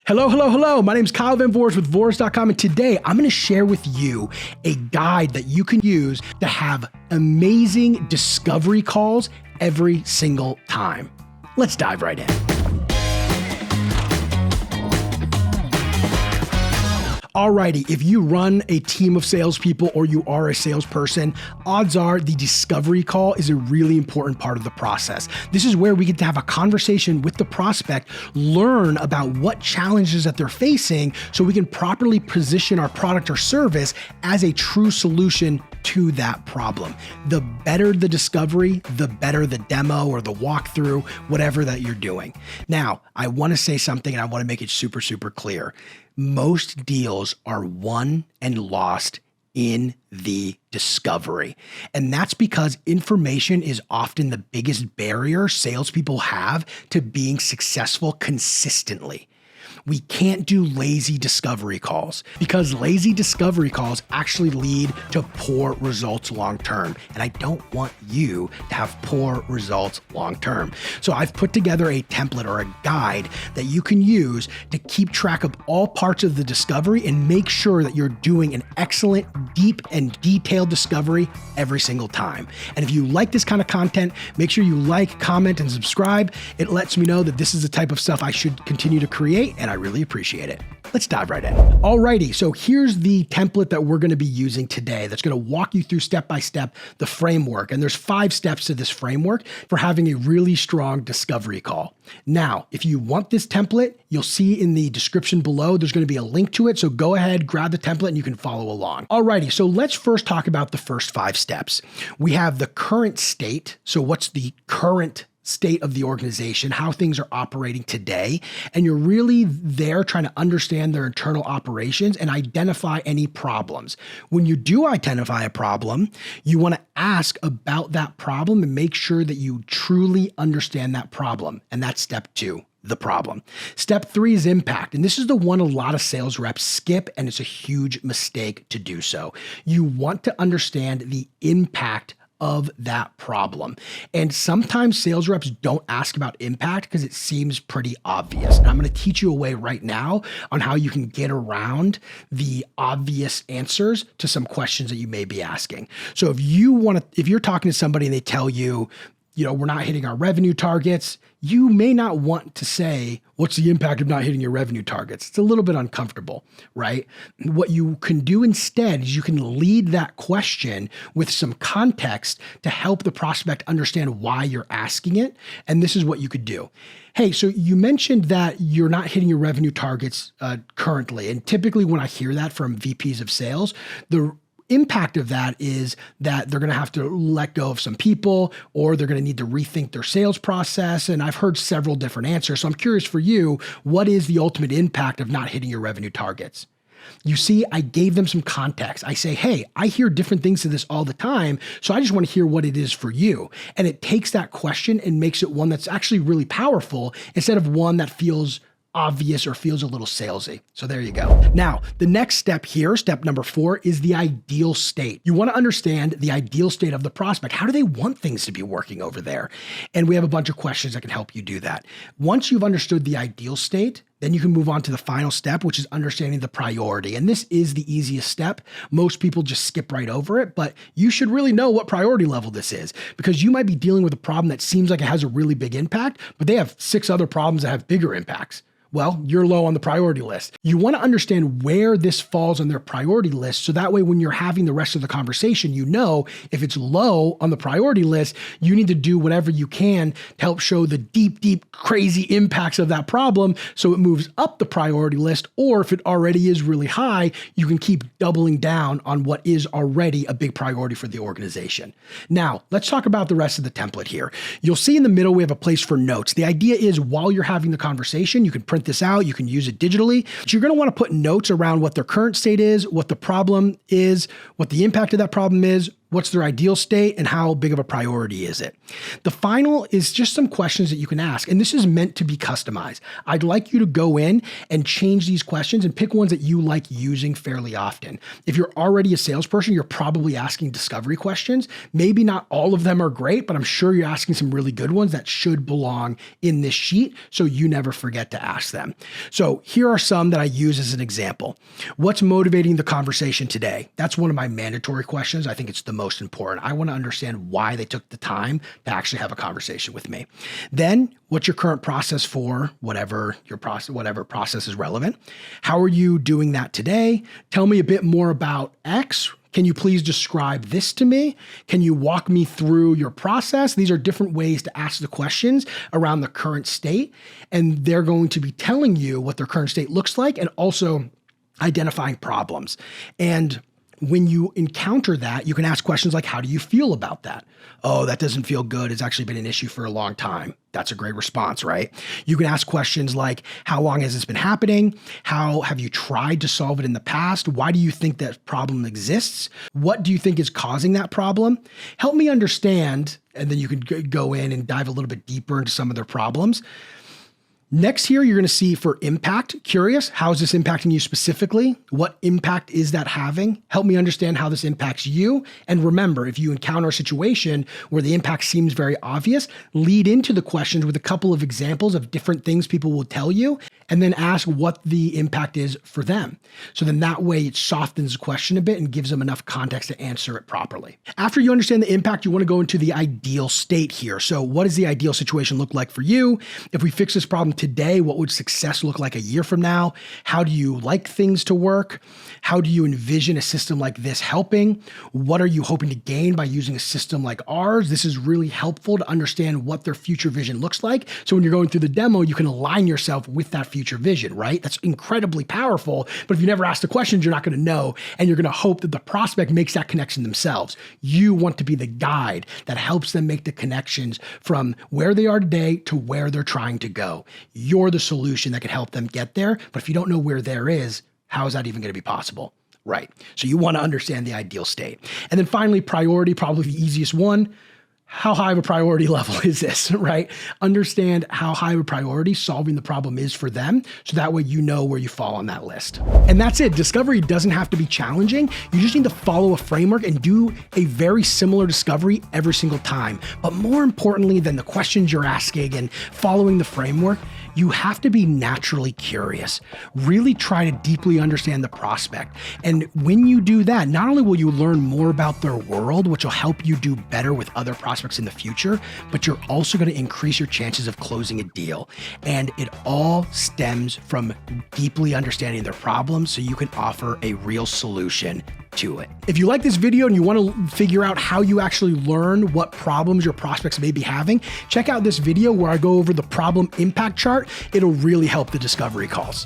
Hello, hello, hello. My name is Kyle Van Vouris with Vouris.com, and today I'm going to share with you a guide that you can use to have amazing discovery calls every single time. Let's dive right in. Alrighty, if you run a team of salespeople or you are a salesperson, odds are the discovery call is a really important part of the process. This is where we get to have a conversation with the prospect, learn about what challenges that they're facing so we can properly position our product or service as a true solution to that problem. The better the discovery, the better the demo or the walkthrough, whatever that you're doing. Now, I want to say something and I want to make it super, super clear. Most deals are won and lost in the discovery. And that's because information is often the biggest barrier salespeople have to being successful consistently. We can't do lazy discovery calls because lazy discovery calls actually lead to poor results long-term. And I don't want you to have poor results long-term. So I've put together a template or a guide that you can use to keep track of all parts of the discovery and make sure that you're doing an excellent, deep, and detailed discovery every single time. And if you like this kind of content, make sure you like, comment, and subscribe. It lets me know that this is the type of stuff I should continue to create, and I really appreciate it. Let's dive right in. Alrighty, so here's the template that we're going to be using today that's going to walk you through step-by-step the framework. And there's 5 steps to this framework for having a really strong discovery call. Now, if you want this template, you'll see in the description below, there's going to be a link to it. So go ahead, grab the template, and you can follow along. Alrighty, so let's first talk about the first 5 steps. We have the current state. So what's the current state of the organization, how things are operating today, and you're really there trying to understand their internal operations and identify any problems. When you do identify a problem, you want to ask about that problem and make sure that you truly understand that problem. And that's step 2. The problem. Step 3 is impact. And this is the one a lot of sales reps skip, and it's a huge mistake to do so. You want to understand the impact of that problem. And sometimes sales reps don't ask about impact because it seems pretty obvious. And I'm going to teach you a way right now on how you can get around the obvious answers to some questions that you may be asking. So if you're talking to somebody and they tell you, we're not hitting our revenue targets, you may not want to say, what's the impact of not hitting your revenue targets? It's a little bit uncomfortable, right? What you can do instead is you can lead that question with some context to help the prospect understand why you're asking it. And this is what you could do. Hey, so you mentioned that you're not hitting your revenue targets currently. And typically when I hear that from VPs of sales, the impact of that is that they're going to have to let go of some people, or they're going to need to rethink their sales process. And I've heard several different answers. So I'm curious for you, what is the ultimate impact of not hitting your revenue targets? You see, I gave them some context. I say, hey, I hear different things to this all the time, so I just want to hear what it is for you. And it takes that question and makes it one that's actually really powerful instead of one that feels obvious or feels a little salesy. So there you go. Now, the next step here, step number 4, is the ideal state. You want to understand the ideal state of the prospect. How do they want things to be working over there? And we have a bunch of questions that can help you do that. Once you've understood the ideal state, then you can move on to the final step, which is understanding the priority. And this is the easiest step. Most people just skip right over it, but you should really know what priority level this is, because you might be dealing with a problem that seems like it has a really big impact, but they have 6 other problems that have bigger impacts. Well, you're low on the priority list. You want to understand where this falls on their priority list, so that way when you're having the rest of the conversation, you know if it's low on the priority list, you need to do whatever you can to help show the deep, deep, crazy impacts of that problem so it moves up the priority list. Or if it already is really high, you can keep doubling down on what is already a big priority for the organization. Now, let's talk about the rest of the template here. You'll see in the middle, we have a place for notes. The idea is while you're having the conversation, you can print this out, you can use it digitally. But you're going to want to put notes around what their current state is, what the problem is, what the impact of that problem is, What's their ideal state and how big of a priority is it? The final is just some questions that you can ask. And this is meant to be customized. I'd like you to go in and change these questions and pick ones that you like using fairly often. If you're already a salesperson, you're probably asking discovery questions. Maybe not all of them are great, but I'm sure you're asking some really good ones that should belong in this sheet so you never forget to ask them. So here are some that I use as an example. What's motivating the conversation today? That's one of my mandatory questions. I think it's the most important. I want to understand why they took the time to actually have a conversation with me. Then, what's your current process for whatever process is relevant? How are you doing that today? Tell me a bit more about X. Can you please describe this to me? Can you walk me through your process? These are different ways to ask the questions around the current state, and they're going to be telling you what their current state looks like and also identifying problems. And when you encounter that, you can ask questions like, how do you feel about that? Oh, that doesn't feel good. It's actually been an issue for a long time. That's a great response, right? You can ask questions like, how long has this been happening? How have you tried to solve it in the past? Why do you think that problem exists? What do you think is causing that problem? Help me understand. And then you can go in and dive a little bit deeper into some of their problems. Next here, you're going to see for impact. Curious, how is this impacting you specifically? What impact is that having? Help me understand how this impacts you. And remember, if you encounter a situation where the impact seems very obvious, lead into the questions with a couple of examples of different things people will tell you, and then ask what the impact is for them. So then that way it softens the question a bit and gives them enough context to answer it properly. After you understand the impact, you want to go into the ideal state here. So what does the ideal situation look like for you? If we fix this problem today, what would success look like a year from now? How do you like things to work? How do you envision a system like this helping? What are you hoping to gain by using a system like ours? This is really helpful to understand what their future vision looks like. So when you're going through the demo, you can align yourself with that future vision, right? That's incredibly powerful. But if you never ask the questions, you're not going to know. And you're going to hope that the prospect makes that connection themselves. You want to be the guide that helps them make the connections from where they are today to where they're trying to go. You're the solution that can help them get there. But if you don't know where there is, how is that even going to be possible? Right. So you want to understand the ideal state. And then finally, priority, probably the easiest one. How high of a priority level is this, right? Understand how high of a priority solving the problem is for them, so that way you know where you fall on that list. And that's it. Discovery doesn't have to be challenging. You just need to follow a framework and do a very similar discovery every single time. But more importantly than the questions you're asking and following the framework, you have to be naturally curious. Really try to deeply understand the prospect. And when you do that, not only will you learn more about their world, which will help you do better with other prospects in the future, but you're also going to increase your chances of closing a deal. And it all stems from deeply understanding their problems so you can offer a real solution to it. If you like this video and you want to figure out how you actually learn what problems your prospects may be having, check out this video where I go over the problem impact chart. It'll really help the discovery calls.